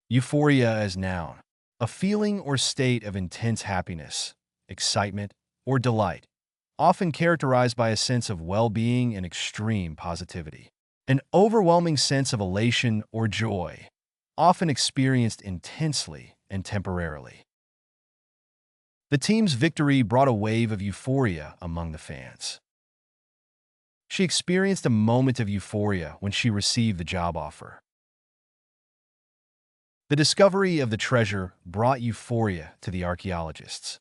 Euphoria as noun. A feeling or state of intense happiness, excitement, or delight, often characterized by a sense of well-being and extreme positivity. An overwhelming sense of elation or joy, often experienced intensely and temporarily. The team's victory brought a wave of euphoria among the fans. She experienced a moment of euphoria when she received the job offer. The discovery of the treasure brought euphoria to the archaeologists.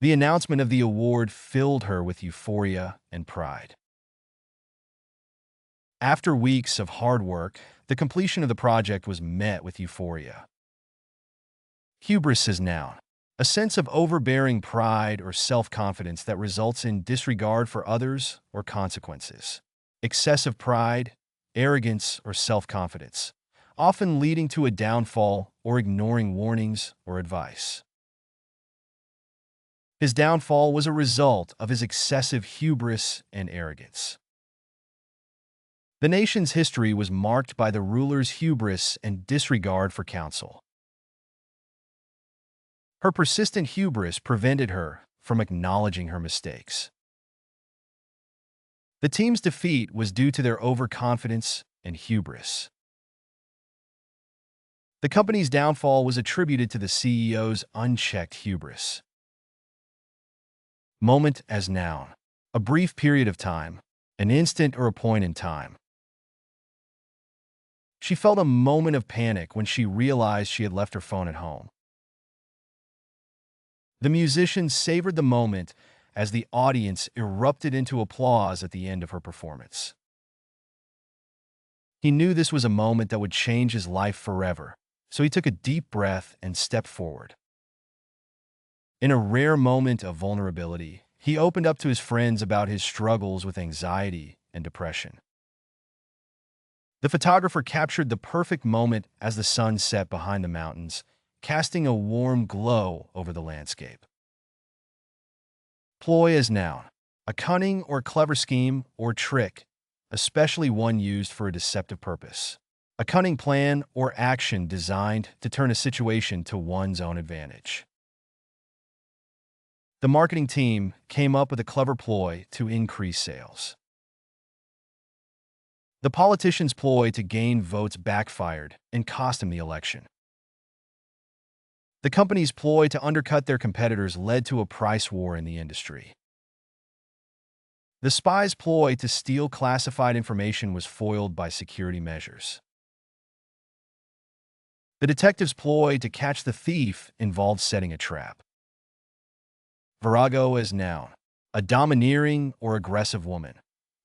The announcement of the award filled her with euphoria and pride. After weeks of hard work, the completion of the project was met with euphoria. Hubris is noun. A sense of overbearing pride or self-confidence that results in disregard for others or consequences. Excessive pride, arrogance, or self-confidence, often leading to a downfall or ignoring warnings or advice. His downfall was a result of his excessive hubris and arrogance. The nation's history was marked by the ruler's hubris and disregard for counsel. Her persistent hubris prevented her from acknowledging her mistakes. The team's defeat was due to their overconfidence and hubris. The company's downfall was attributed to the CEO's unchecked hubris. Moment as noun. A brief period of time, an instant or a point in time. She felt a moment of panic when she realized she had left her phone at home. The musician savored the moment as the audience erupted into applause at the end of her performance. He knew this was a moment that would change his life forever, so he took a deep breath and stepped forward. In a rare moment of vulnerability, he opened up to his friends about his struggles with anxiety and depression. The photographer captured the perfect moment as the sun set behind the mountains, casting a warm glow over the landscape. Ploy as noun. A cunning or clever scheme or trick, especially one used for a deceptive purpose. A cunning plan or action designed to turn a situation to one's own advantage. The marketing team came up with a clever ploy to increase sales. The politician's ploy to gain votes backfired and cost him the election. The company's ploy to undercut their competitors led to a price war in the industry. The spy's ploy to steal classified information was foiled by security measures. The detective's ploy to catch the thief involved setting a trap. Virago as noun. A domineering or aggressive woman,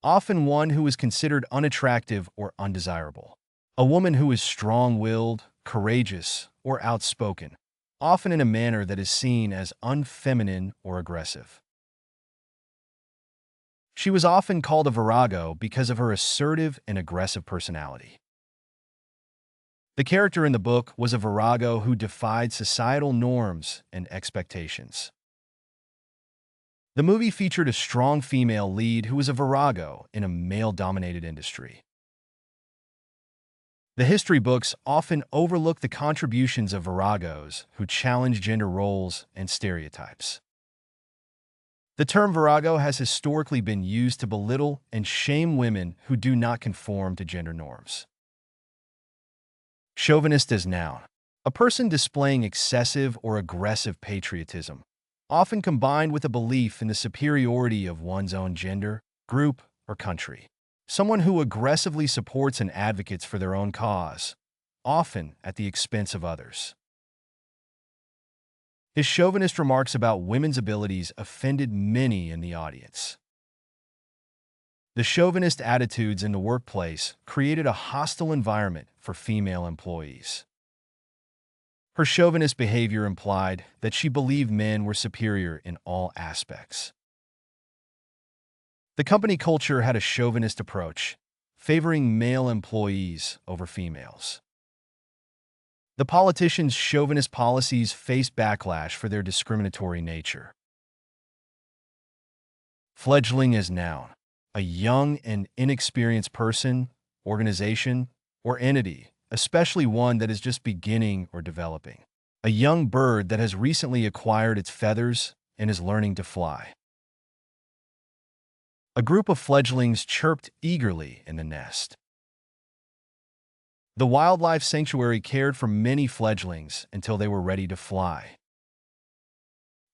often one who is considered unattractive or undesirable. A woman who is strong-willed, courageous, or outspoken, often in a manner that is seen as unfeminine or aggressive. She was often called a virago because of her assertive and aggressive personality. The character in the book was a virago who defied societal norms and expectations. The movie featured a strong female lead who was a virago in a male-dominated industry. The history books often overlook the contributions of viragos who challenge gender roles and stereotypes. The term virago has historically been used to belittle and shame women who do not conform to gender norms. Chauvinist as noun. A person displaying excessive or aggressive patriotism, often combined with a belief in the superiority of one's own gender, group, or country. Someone who aggressively supports and advocates for their own cause, often at the expense of others. His chauvinist remarks about women's abilities offended many in the audience. The chauvinist attitudes in the workplace created a hostile environment for female employees. Her chauvinist behavior implied that she believed men were superior in all aspects. The company culture had a chauvinist approach, favoring male employees over females. The politicians' chauvinist policies faced backlash for their discriminatory nature. Fledgling as noun. A young and inexperienced person, organization, or entity, especially one that is just beginning or developing. A young bird that has recently acquired its feathers and is learning to fly. A group of fledglings chirped eagerly in the nest. The wildlife sanctuary cared for many fledglings until they were ready to fly.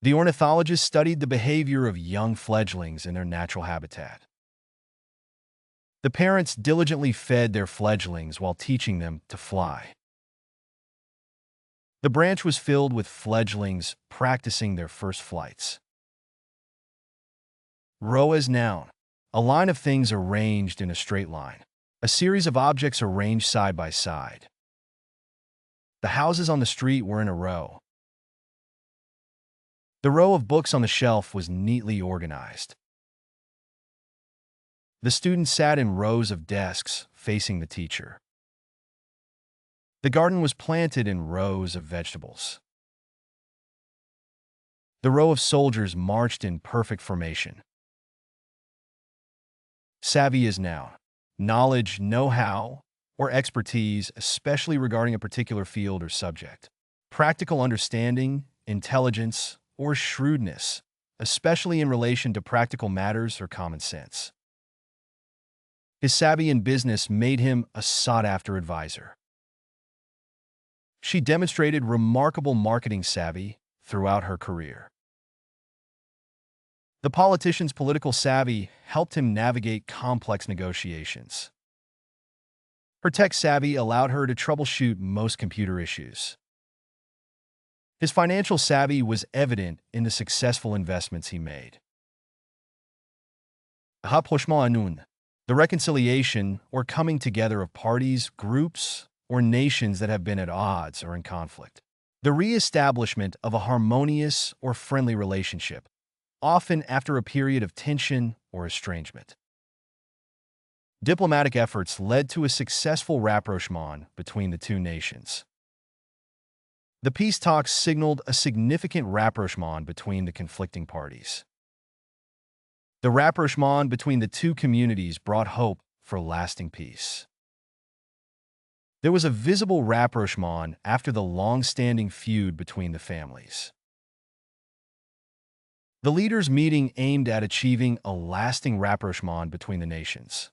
The ornithologist studied the behavior of young fledglings in their natural habitat. The parents diligently fed their fledglings while teaching them to fly. The branch was filled with fledglings practicing their first flights. Row as noun. A line of things arranged in a straight line. A series of objects arranged side by side. The houses on the street were in a row. The row of books on the shelf was neatly organized. The students sat in rows of desks facing the teacher. The garden was planted in rows of vegetables. The row of soldiers marched in perfect formation. Savvy is noun. Knowledge, know-how, or expertise, especially regarding a particular field or subject. Practical understanding, intelligence, or shrewdness, especially in relation to practical matters or common sense. His savvy in business made him a sought-after advisor. She demonstrated remarkable marketing savvy throughout her career. The politician's political savvy helped him navigate complex negotiations. Her tech savvy allowed her to troubleshoot most computer issues. His financial savvy was evident in the successful investments he made. Rapprochement à nous. The reconciliation or coming together of parties, groups, or nations that have been at odds or in conflict. The re-establishment of a harmonious or friendly relationship, often after a period of tension or estrangement. Diplomatic efforts led to a successful rapprochement between the two nations. The peace talks signaled a significant rapprochement between the conflicting parties. The rapprochement between the two communities brought hope for lasting peace. There was a visible rapprochement after the long-standing feud between the families. The leaders' meeting aimed at achieving a lasting rapprochement between the nations.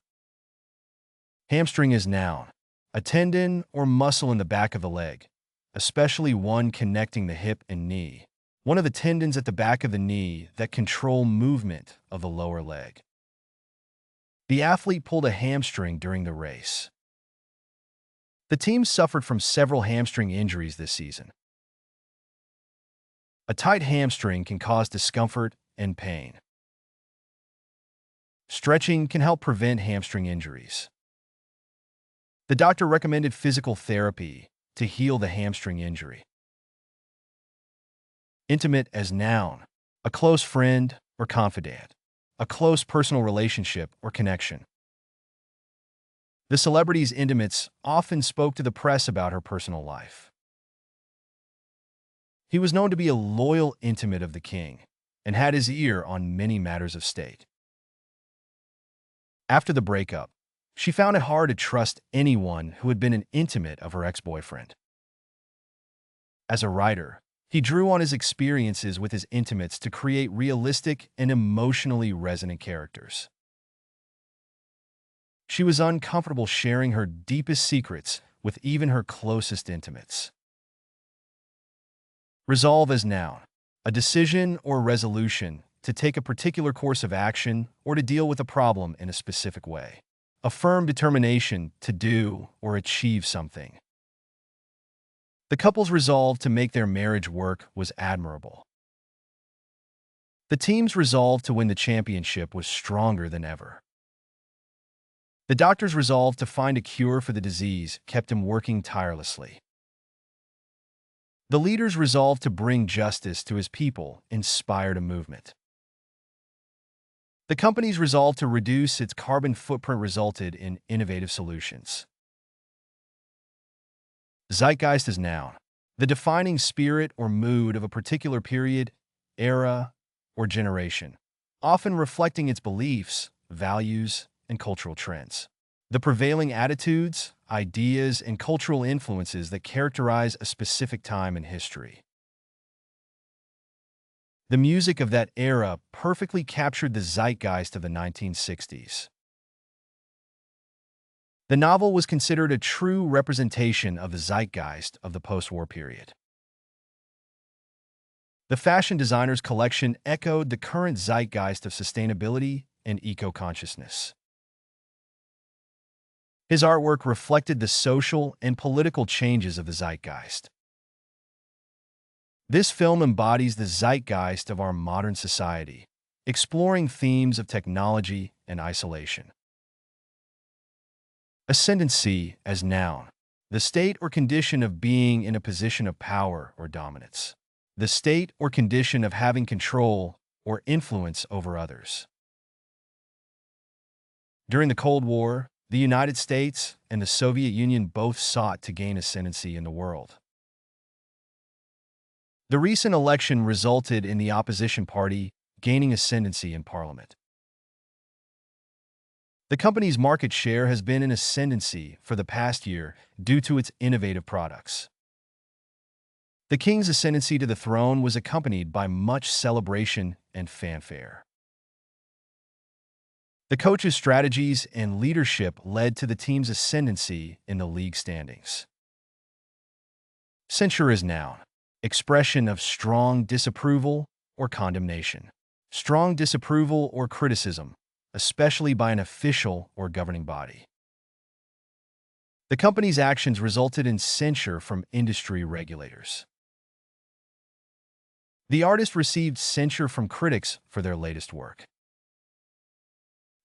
Hamstring is noun. A tendon or muscle in the back of the leg, especially one connecting the hip and knee. One of the tendons at the back of the knee that control movement of the lower leg. The athlete pulled a hamstring during the race. The team suffered from several hamstring injuries this season. A tight hamstring can cause discomfort and pain. Stretching can help prevent hamstring injuries. The doctor recommended physical therapy to heal the hamstring injury. Intimate as noun. A close friend or confidant. A close personal relationship or connection. The celebrity's intimates often spoke to the press about her personal life. He was known to be a loyal intimate of the king and had his ear on many matters of state. After the breakup, she found it hard to trust anyone who had been an intimate of her ex-boyfriend. As a writer, he drew on his experiences with his intimates to create realistic and emotionally resonant characters. She was uncomfortable sharing her deepest secrets with even her closest intimates. Resolve as noun. A decision or resolution to take a particular course of action or to deal with a problem in a specific way. A firm determination to do or achieve something. The couple's resolve to make their marriage work was admirable. The team's resolve to win the championship was stronger than ever. The doctor's resolve to find a cure for the disease kept him working tirelessly. The leader's resolve to bring justice to his people inspired a movement. The company's resolve to reduce its carbon footprint resulted in innovative solutions. Zeitgeist is noun. The defining spirit or mood of a particular period, era, or generation, often reflecting its beliefs, values, and cultural trends. the prevailing attitudes, ideas, and cultural influences that characterize a specific time in history. The music of that era perfectly captured the zeitgeist of the 1960s. The novel was considered a true representation of the zeitgeist of the post-war period. The fashion designer's collection echoed the current zeitgeist of sustainability and eco-consciousness. His artwork reflected the social and political changes of the zeitgeist. This film embodies the zeitgeist of our modern society, exploring themes of technology and isolation. Ascendancy as noun, the state or condition of being in a position of power or dominance. The state or condition of having control or influence over others. During the Cold War, the United States and the Soviet Union both sought to gain ascendancy in the world. The recent election resulted in the opposition party gaining ascendancy in parliament. The company's market share has been in ascendancy for the past year due to its innovative products. The king's ascendancy to the throne was accompanied by much celebration and fanfare. The coach's strategies and leadership led to the team's ascendancy in the league standings. Censure is noun, expression of strong disapproval or condemnation. Strong disapproval or criticism, especially by an official or governing body. The company's actions resulted in censure from industry regulators. The artist received censure from critics for their latest work.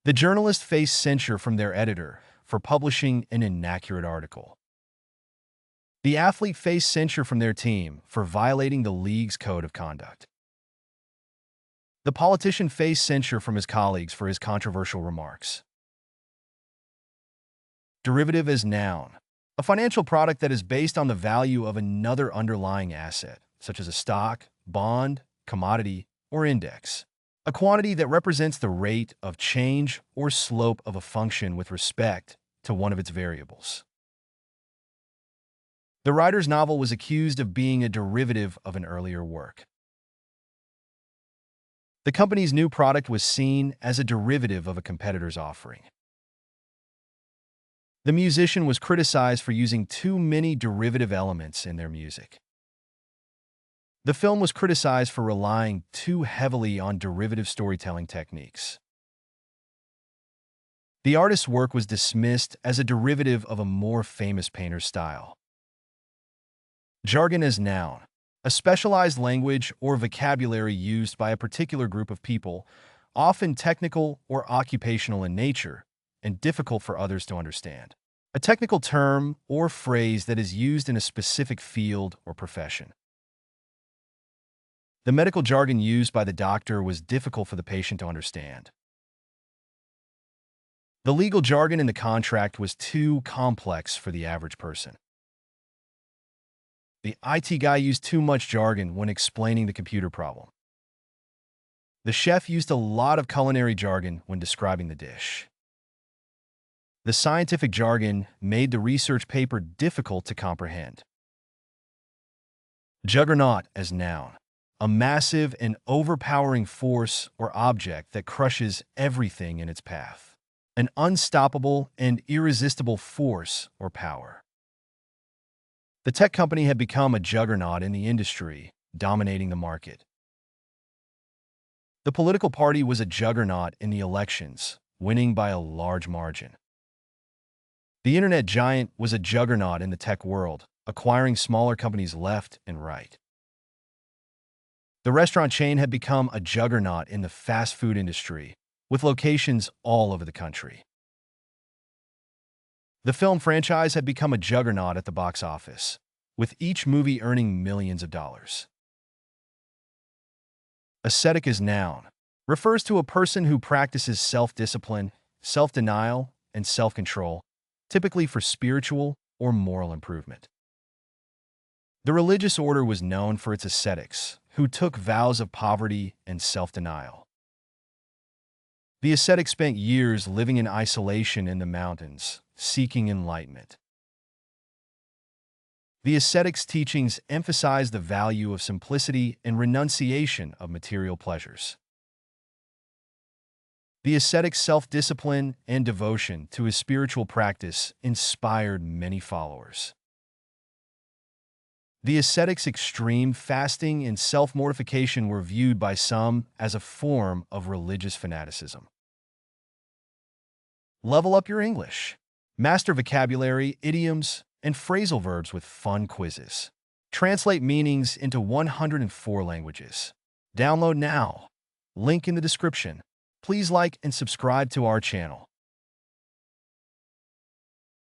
The journalist faced censure from their editor for publishing an inaccurate article. The athlete faced censure from their team for violating the league's code of conduct. The politician faced censure from his colleagues for his controversial remarks. Derivative as noun, a financial product that is based on the value of another underlying asset, such as a stock, bond, commodity, or index. A quantity that represents the rate of change or slope of a function with respect to one of its variables. The writer's novel was accused of being a derivative of an earlier work. The company's new product was seen as a derivative of a competitor's offering. The musician was criticized for using too many derivative elements in their music. The film was criticized for relying too heavily on derivative storytelling techniques. The artist's work was dismissed as a derivative of a more famous painter's style. Jargon as noun, a specialized language or vocabulary used by a particular group of people, often technical or occupational in nature, and difficult for others to understand. A technical term or phrase that is used in a specific field or profession. The medical jargon used by the doctor was difficult for the patient to understand. The legal jargon in the contract was too complex for the average person. The IT guy used too much jargon when explaining the computer problem. The chef used a lot of culinary jargon when describing the dish. The scientific jargon made the research paper difficult to comprehend. Juggernaut as noun, a massive and overpowering force or object that crushes everything in its path. An unstoppable and irresistible force or power. The tech company had become a juggernaut in the industry, dominating the market. The political party was a juggernaut in the elections, winning by a large margin. The internet giant was a juggernaut in the tech world, acquiring smaller companies left and right. The restaurant chain had become a juggernaut in the fast food industry, with locations all over the country. The film franchise had become a juggernaut at the box office, with each movie earning millions of dollars. Ascetic as noun, refers to a person who practices self-discipline, self-denial, and self-control, typically for spiritual or moral improvement. The religious order was known for its ascetics, who took vows of poverty and self-denial. The ascetics spent years living in isolation in the mountains, seeking enlightenment. The ascetics' teachings emphasize the value of simplicity and renunciation of material pleasures. The ascetic's self-discipline and devotion to his spiritual practice inspired many followers. The ascetic's extreme fasting and self-mortification were viewed by some as a form of religious fanaticism. Level up your English. Master vocabulary, idioms, and phrasal verbs with fun quizzes. Translate meanings into 104 languages. Download now. Link in the description. Please like and subscribe to our channel.